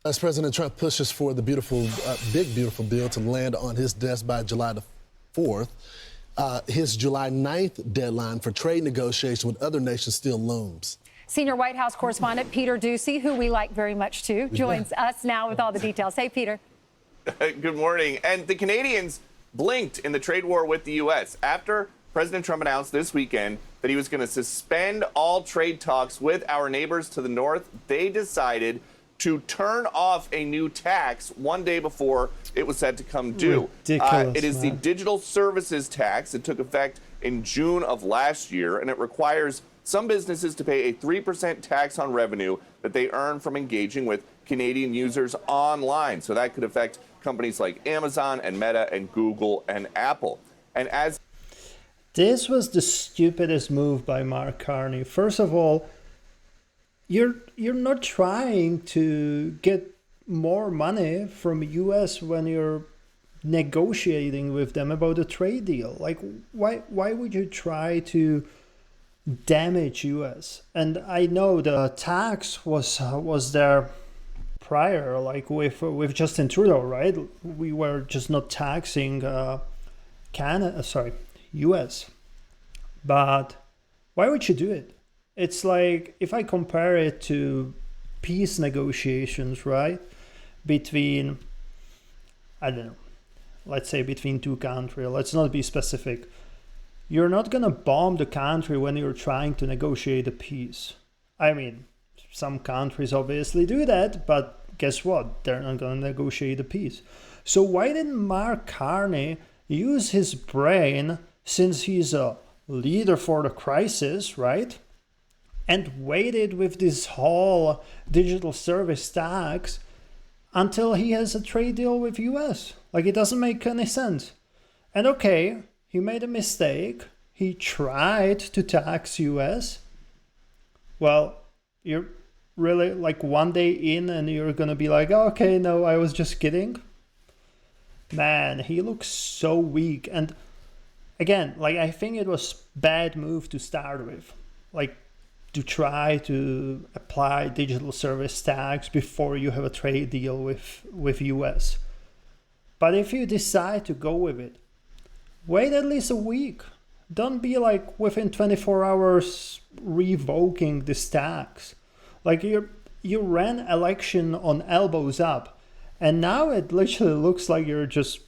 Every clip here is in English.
As President Trump pushes for the big beautiful bill to land on his desk by July the 4th, his July 9th deadline for trade negotiation with other nations still looms. Senior White House correspondent Peter Ducey, who we like very much too, joins us now with all the details. Hey, Peter. Good morning. And the Canadians blinked in the trade war with the U.S. after President Trump announced this weekend that he was going to suspend all trade talks with our neighbors to the north. They decided to turn off a new tax one day before it was set to come due. It is the digital services tax. It took effect in June of last year, and it requires some businesses to pay a 3% tax on revenue that they earn from engaging with Canadian users online. So that could affect companies like Amazon and Meta and Google and Apple. And as this was the stupidest move by Mark Carney. First of all, you're not trying to get more money from US when you're negotiating with them about a trade deal. Like, why would you try to damage US? And I know the tax was there prior, like with Justin Trudeau, right? We were just not taxing US. But why would you do it? It's like, if I compare it to peace negotiations, right? Between, I don't know, let's say between two countries, let's not be specific. You're not going to bomb the country when you're trying to negotiate a peace. I mean, some countries obviously do that, but guess what? They're not going to negotiate a peace. So why didn't Mark Carney use his brain, since he's a leader for the crisis, right? And waited with this whole digital service tax until he has a trade deal with US. Like, it doesn't make any sense. And okay, he made a mistake. He tried to tax US. Well, you're really like one day in and you're gonna be like, oh, okay, no, I was just kidding. Man, he looks so weak. And again, like, I think it was bad move to start with. Like, to try to apply digital service tax before you have a trade deal with US. But if you decide to go with it, wait at least a week. Don't be like within 24 hours revoking this tax. Like, you ran election on elbows up, and now it literally looks like you're just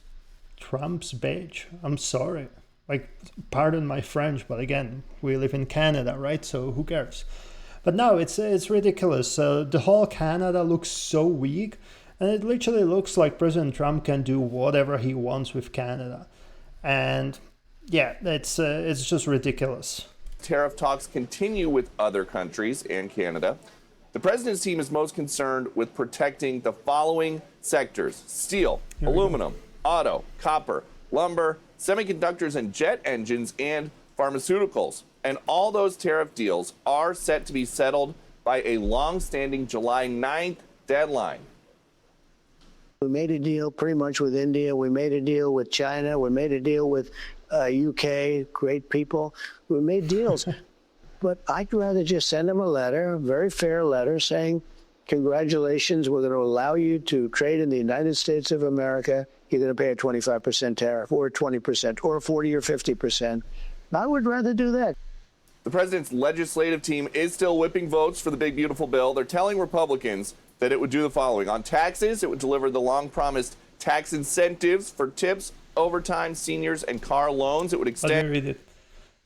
Trump's bitch. I'm sorry. Like, pardon my French, but again, we live in Canada, right? So who cares? But no, it's ridiculous. The whole Canada looks so weak, and it literally looks like President Trump can do whatever he wants with Canada. And yeah, it's just ridiculous. Tariff talks continue with other countries and Canada. The president's team is most concerned with protecting the following sectors: steel, aluminum, auto, copper, lumber, semiconductors and jet engines, and pharmaceuticals. And all those tariff deals are set to be settled by a long-standing July 9th deadline. We made a deal pretty much with India. We made a deal with China. We made a deal with UK, great people. We made deals. But I'd rather just send them a letter, a very fair letter, saying, congratulations, we're going to allow you to trade in the United States of America. You're going to pay a 25% tariff or 20% or 40 or 50%. I would rather do that. The president's legislative team is still whipping votes for the big, beautiful bill. They're telling Republicans that it would do the following. On taxes, it would deliver the long-promised tax incentives for tips, overtime, seniors, and car loans. It would extend... Let me read it.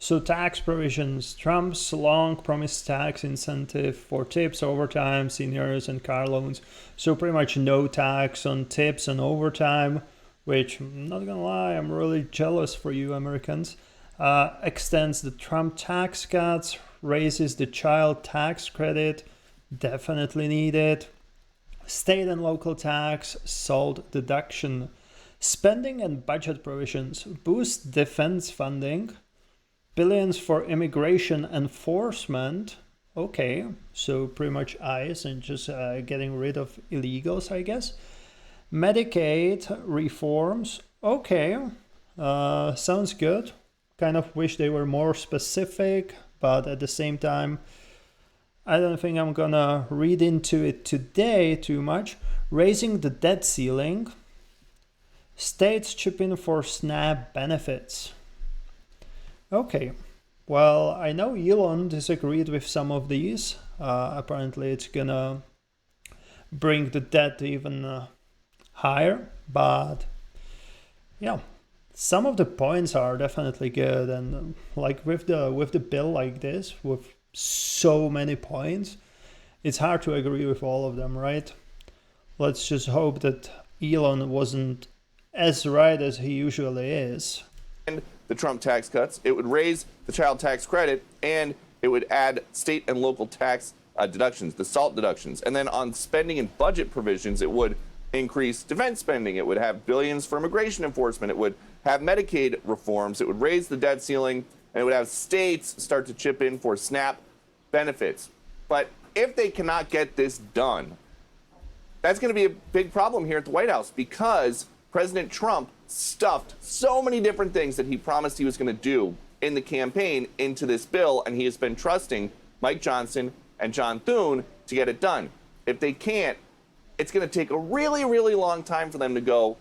So tax provisions: Trump's long-promised tax incentive for tips, overtime, seniors, and car loans. So pretty much no tax on tips and overtime, which, I'm not gonna lie, I'm really jealous for you Americans. Extends the Trump tax cuts, raises the child tax credit, definitely needed. State and local tax, SALT deduction. Spending and budget provisions boost defense funding. Billions for immigration enforcement. Okay, so pretty much ICE and just getting rid of illegals, I guess. Medicaid reforms. Okay, sounds good. Kind of wish they were more specific, but at the same time, I don't think I'm gonna read into it today too much. raising the debt ceiling, states chip in for SNAP benefits. Okay, well, I know Elon disagreed with some of these. Apparently it's gonna bring the debt even higher, but yeah, some of the points are definitely good. And like with the bill like this, with so many points, it's hard to agree with all of them, right? Let's just hope that Elon wasn't as right as he usually is. And the Trump tax cuts, it would raise the child tax credit, and it would add state and local tax deductions, the SALT deductions. And then on spending and budget provisions, it would increase defense spending. It would have billions for immigration enforcement. It would have Medicaid reforms. It would raise the debt ceiling, and it would have states start to chip in for SNAP benefits. But if they cannot get this done, that's going to be a big problem here at the White House, because President Trump stuffed so many different things that he promised he was going to do in the campaign into this bill, and he has been trusting Mike Johnson and John Thune to get it done. If they can't, it's going to take a really, really long time for them to go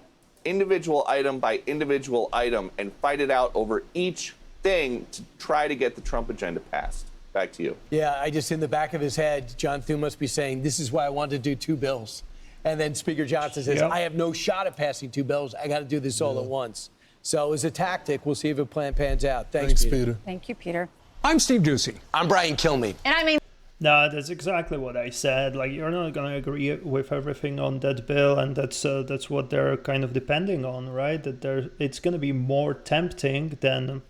individual item by individual item and fight it out over each thing to try to get the Trump agenda passed. Back to you. Yeah, I just, in the back of his head, John Thune must be saying, this is why I wanted to do 2 bills. And then Speaker Johnson says, Yep. I have no shot at passing 2 bills. I got to do this all at once. So as a tactic, we'll see if a plan pans out. Thanks, Peter. Thank you, Peter. I'm Steve Ducey. I'm Brian Kilmeade. And I mean, No, that's exactly what I said. Like, you're not gonna agree with everything on that bill, and that's what they're kind of depending on, right? That it's gonna be more tempting than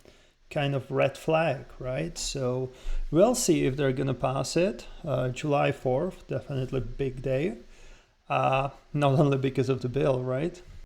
kind of red flag, right? So we'll see if they're gonna pass it. July 4th, definitely big day. Not only because of the bill, right?